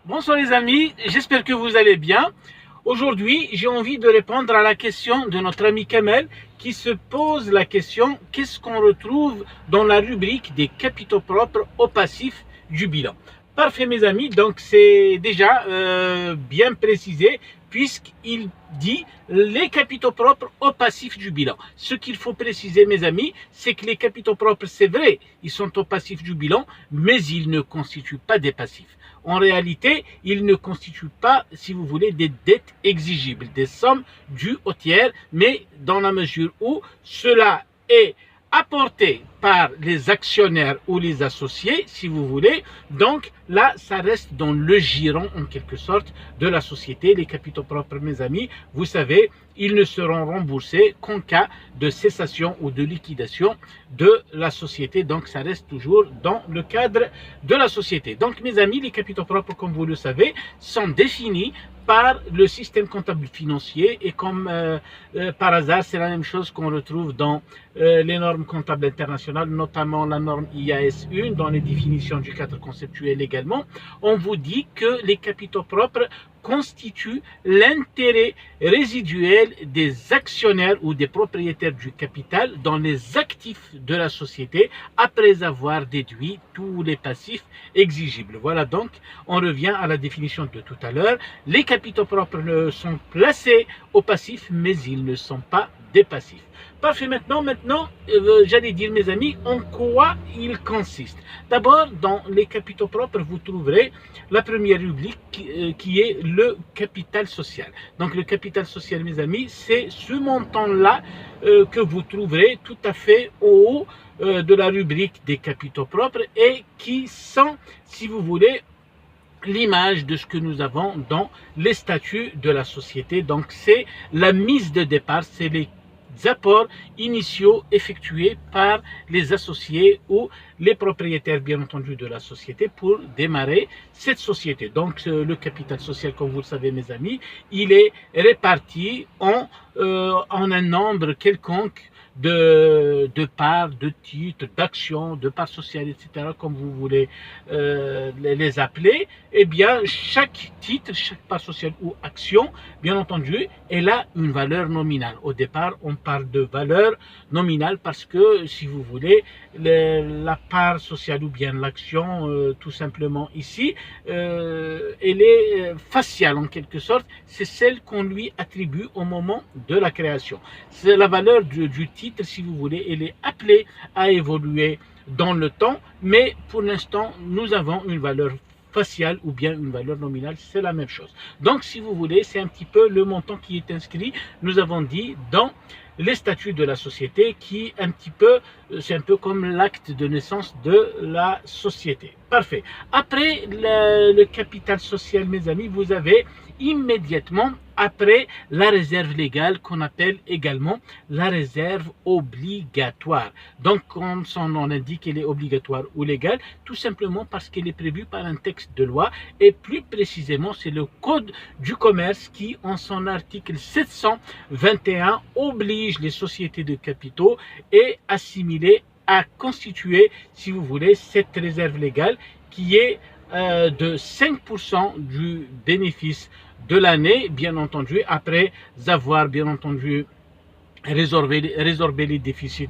Bonsoir les amis, j'espère que vous allez bien. Aujourd'hui, j'ai envie de répondre à la question de notre ami Kamel qui se pose la question: qu'est-ce qu'on retrouve dans la rubrique des capitaux propres au passif du bilan? Parfait mes amis, donc c'est déjà bien précisé puisqu'il dit les capitaux propres au passif du bilan. Ce qu'il faut préciser mes amis, c'est que les capitaux propres, c'est vrai, ils sont au passif du bilan, mais ils ne constituent pas des passifs. En réalité, ils ne constituent pas, si vous voulez, des dettes exigibles, des sommes dues au tiers, mais dans la mesure où cela est apporté par les actionnaires ou les associés, si vous voulez, donc là, ça reste dans le giron, en quelque sorte, de la société. Les capitaux propres, mes amis, vous savez, ils ne seront remboursés qu'en cas de cessation ou de liquidation de la société. Donc, ça reste toujours dans le cadre de la société. Donc, mes amis, les capitaux propres, comme vous le savez, sont définis par le système comptable financier et comme par hasard, c'est la même chose qu'on retrouve dans les normes comptables internationales, notamment la norme IAS 1, dans les définitions du cadre conceptuel également. On vous dit que les capitaux propres constituent l'intérêt résiduel des actionnaires ou des propriétaires du capital dans les actifs de la société après avoir déduit tous les passifs exigibles. Voilà, donc on revient à la définition de tout à l'heure. Les capitaux propres sont placés au passif, mais ils ne sont pas des passifs. Parfait, maintenant, j'allais dire mes amis, en quoi il consiste. D'abord, dans les capitaux propres, vous trouverez la première rubrique qui est le capital social. Donc le capital social, mes amis, c'est ce montant-là que vous trouverez tout à fait au haut de la rubrique des capitaux propres et qui sont, si vous voulez, l'image de ce que nous avons dans les statuts de la société. Donc c'est la mise de départ, c'est les apports initiaux effectués par les associés ou les propriétaires, bien entendu, de la société pour démarrer cette société. Donc, le capital social, comme vous le savez, mes amis, il est réparti en un nombre quelconque de parts, de titres, d'actions, de parts sociales, etc., comme vous voulez les appeler. Eh bien, chaque titre, chaque part sociale ou action, bien entendu, elle a une valeur nominale. Au départ, on parle de valeur nominale parce que, si vous voulez, la part sociale ou bien l'action, tout simplement ici, elle est faciale en quelque sorte. C'est celle qu'on lui attribue au moment de la création. C'est la valeur du titre, si vous voulez, elle est appelée à évoluer dans le temps, mais pour l'instant, nous avons une valeur faciale ou bien une valeur nominale, c'est la même chose. Donc, si vous voulez, c'est un petit peu le montant qui est inscrit, nous avons dit, dans les statuts de la société, qui un petit peu, c'est un peu comme l'acte de naissance de la société. Parfait. Après le capital social, mes amis, vous avez immédiatement après la réserve légale qu'on appelle également la réserve obligatoire. Donc, comme son nom l'indique, elle est obligatoire ou légale, tout simplement parce qu'elle est prévue par un texte de loi et plus précisément, c'est le Code du commerce qui, en son article 721, oblige les sociétés de capitaux et assimilées à constituer, si vous voulez, cette réserve légale qui est de 5% du bénéfice de l'année, bien entendu, après avoir, bien entendu, résorber les déficits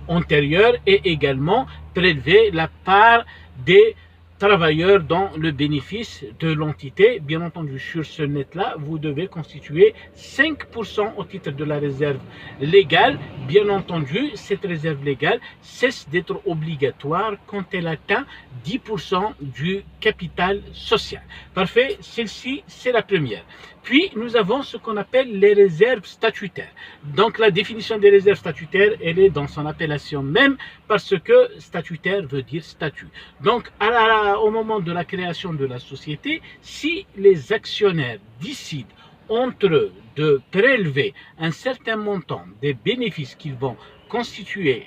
antérieurs et également prélever la part des travailleurs dans le bénéfice de l'entité. Bien entendu, sur ce net-là, vous devez constituer 5% au titre de la réserve légale. Bien entendu, cette réserve légale cesse d'être obligatoire quand elle atteint 10% du capital social. Parfait, celle-ci, c'est la première. Puis, nous avons ce qu'on appelle les réserves statutaires. Donc, la définition des réserves statutaires, elle est dans son appellation même parce que statutaire veut dire statut. Donc, au moment de la création de la société, si les actionnaires décident entre eux de prélever un certain montant des bénéfices qu'ils vont constituer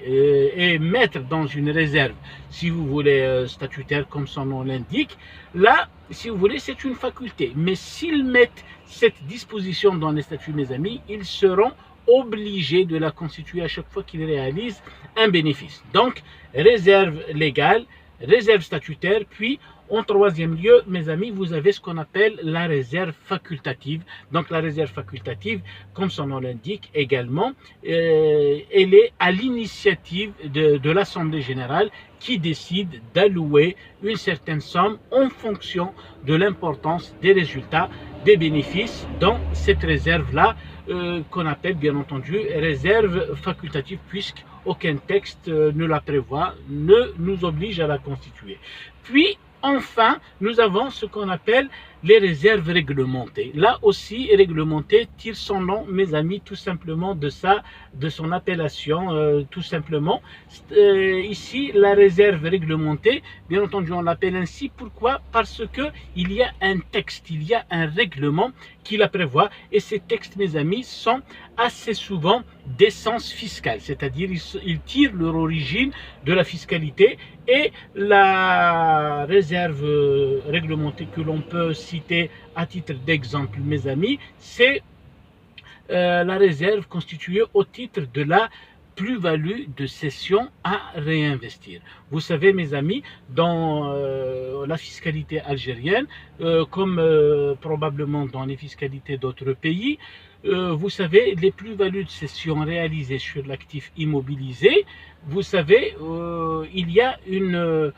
et mettre dans une réserve, si vous voulez, statutaire comme son nom l'indique, là, si vous voulez, c'est une faculté. Mais s'ils mettent cette disposition dans les statuts, mes amis, ils seront obligés de la constituer à chaque fois qu'ils réalisent un bénéfice. Donc, réserve légale, réserve statutaire, puis en troisième lieu, mes amis, vous avez ce qu'on appelle la réserve facultative. Donc la réserve facultative, comme son nom l'indique également, elle est à l'initiative de l'Assemblée générale qui décide d'allouer une certaine somme en fonction de l'importance des résultats, des bénéfices dans cette réserve-là, qu'on appelle bien entendu réserve facultative, puisque aucun texte ne la prévoit, ne nous oblige à la constituer. Puis, enfin, nous avons ce qu'on appelle les réserves réglementées. Là aussi, réglementée tire son nom, mes amis, tout simplement de son appellation, tout simplement. Ici, la réserve réglementée, bien entendu, on l'appelle ainsi. Pourquoi? Parce que il y a un texte, il y a un règlement qui la prévoit. Et ces textes, mes amis, sont assez souvent d'essence fiscale, c'est-à-dire ils tirent leur origine de la fiscalité. Et la réserve réglementée que l'on peut citer à titre d'exemple, mes amis, c'est la réserve constituée au titre de la plus-value de cession à réinvestir. Vous savez, mes amis, dans la fiscalité algérienne, comme probablement dans les fiscalités d'autres pays, vous savez, les plus-values de cession réalisées sur l'actif immobilisé, vous savez, il y a une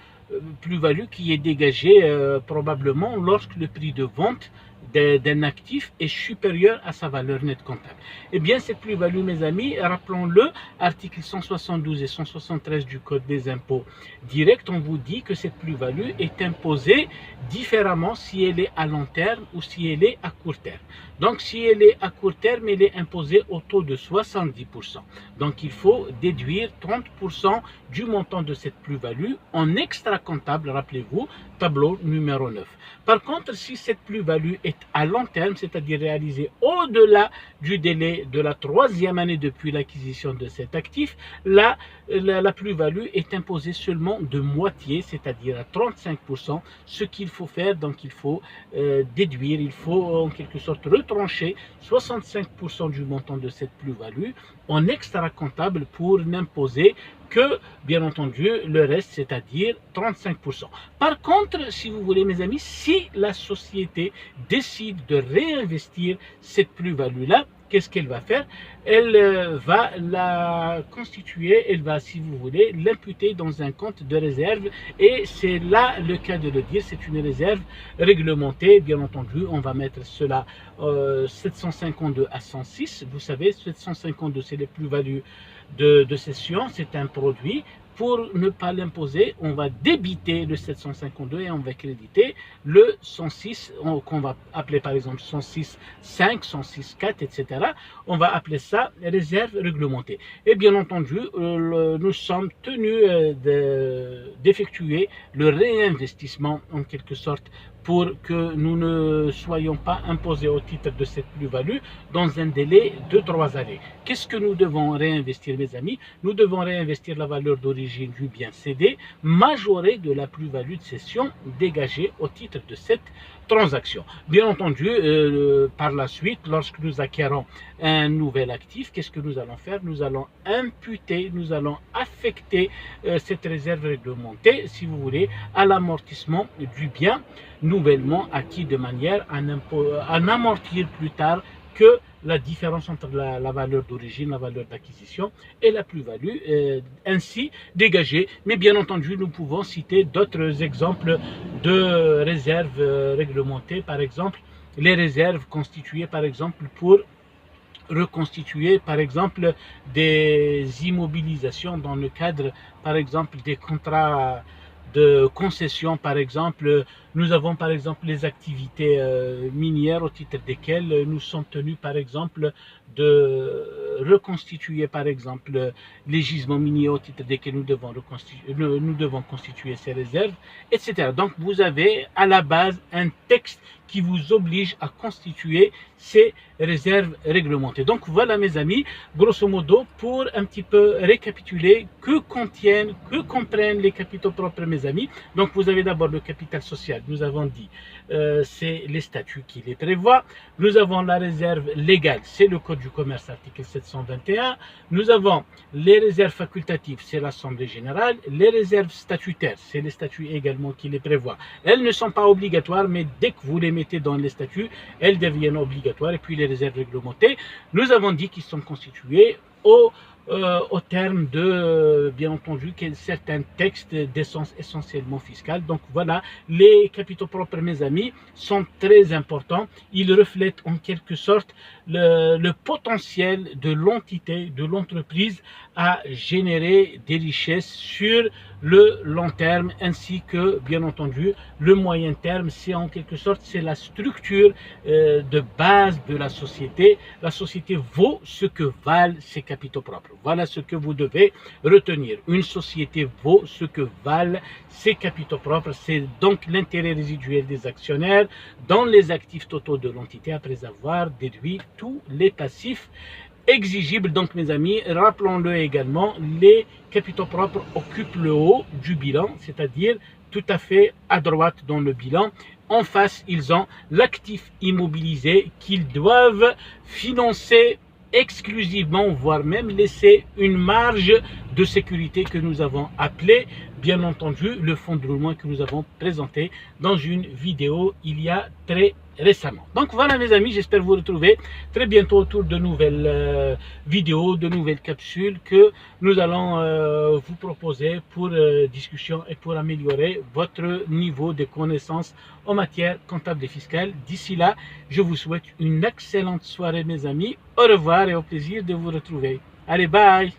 plus-value qui est dégagée probablement lorsque le prix de vente d'un actif est supérieur à sa valeur nette comptable. Eh bien, cette plus-value, mes amis, rappelons-le, articles 172 et 173 du Code des impôts directs, on vous dit que cette plus-value est imposée différemment si elle est à long terme ou si elle est à court terme. Donc, si elle est à court terme, elle est imposée au taux de 70%. Donc, il faut déduire 30% du montant de cette plus-value en extra comptable, rappelez-vous, tableau numéro 9. Par contre, si cette plus-value est à long terme, c'est-à-dire réalisée au-delà du délai de la troisième année depuis l'acquisition de cet actif, là, la plus-value est imposée seulement de moitié, c'est-à-dire à 35%. Ce qu'il faut faire, donc il faut déduire, il faut en quelque sorte retrancher 65% du montant de cette plus-value en extra comptable pour n'imposer que, bien entendu, le reste, c'est-à-dire 35%. Par contre, si vous voulez, mes amis, si la société décide de réinvestir cette plus-value-là, qu'est-ce qu'elle va faire? Elle va la constituer, elle va, si vous voulez, l'imputer dans un compte de réserve. Et c'est là le cas de le dire, c'est une réserve réglementée. Bien entendu, on va mettre cela 752 à 106. Vous savez, 752, c'est les plus-values de cession, c'est un produit. Pour ne pas l'imposer, on va débiter le 752 et on va créditer le 106, qu'on va appeler par exemple 106.5, 106.4, etc. On va appeler ça réserve réglementée. Et bien entendu, nous sommes tenus d'effectuer le réinvestissement en quelque sorte pour que nous ne soyons pas imposés au titre de cette plus-value dans un délai de 3 années. Qu'est-ce que nous devons réinvestir, mes amis? Nous devons réinvestir la valeur d'origine du bien cédé, majorée de la plus-value de cession dégagée au titre de cette transaction. Bien entendu, par la suite, lorsque nous acquérons un nouvel actif, qu'est-ce que nous allons faire? Nous allons imputer, nous allons affecter cette réserve réglementée, si vous voulez, à l'amortissement du bien nouvellement acquis de manière à n'amortir plus tard que la différence entre la valeur d'origine, la valeur d'acquisition et la plus-value ainsi dégagée. Mais bien entendu, nous pouvons citer d'autres exemples de réserves réglementées, par exemple les réserves constituées par exemple pour reconstituer par exemple des immobilisations dans le cadre par exemple des contrats de concession. Par exemple, nous avons par exemple les activités minières au titre desquelles nous sommes tenus par exemple de reconstituer par exemple les gisements miniers au titre desquels nous devons constituer ces réserves, etc. Donc vous avez à la base un texte qui vous oblige à constituer ces réserves réglementées. Donc voilà mes amis, grosso modo, pour un petit peu récapituler que comprennent les capitaux propres, mes amis. Donc vous avez d'abord le capital social nous avons dit, c'est les statuts qui les prévoient. Nous avons la réserve légale, c'est le Code du commerce, article 721. Nous avons les réserves facultatives, c'est l'Assemblée générale. Les réserves statutaires, c'est les statuts également qui les prévoient. Elles ne sont pas obligatoires, mais dès que vous les mettez dans les statuts, elles deviennent obligatoires. Et puis les réserves réglementées, nous avons dit qu'ils sont constitués au terme de, bien entendu, certains textes d'essence essentiellement fiscale. Donc voilà, les capitaux propres, mes amis, sont très importants. Ils reflètent en quelque sorte le potentiel de l'entité, de l'entreprise à générer des richesses sur le long terme, ainsi que, bien entendu, le moyen terme. C'est en quelque sorte, c'est la structure de base de la société. La société vaut ce que valent ses capitaux propres. Voilà ce que vous devez retenir. Une société vaut ce que valent ses capitaux propres. C'est donc l'intérêt résiduel des actionnaires dans les actifs totaux de l'entité après avoir déduit tous les passifs exigibles. Donc mes amis, rappelons-le également, les capitaux propres occupent le haut du bilan, c'est-à-dire tout à fait à droite dans le bilan. En face, ils ont l'actif immobilisé qu'ils doivent financer exclusivement, voire même laisser une marge de sécurité que nous avons appelée, bien entendu, le fonds de roulement que nous avons présenté dans une vidéo il y a très récemment. Donc voilà mes amis, j'espère vous retrouver très bientôt autour de nouvelles vidéos, de nouvelles capsules que nous allons vous proposer pour discussion et pour améliorer votre niveau de connaissances en matière comptable et fiscale. D'ici là, je vous souhaite une excellente soirée mes amis. Au revoir et au plaisir de vous retrouver. Allez, bye!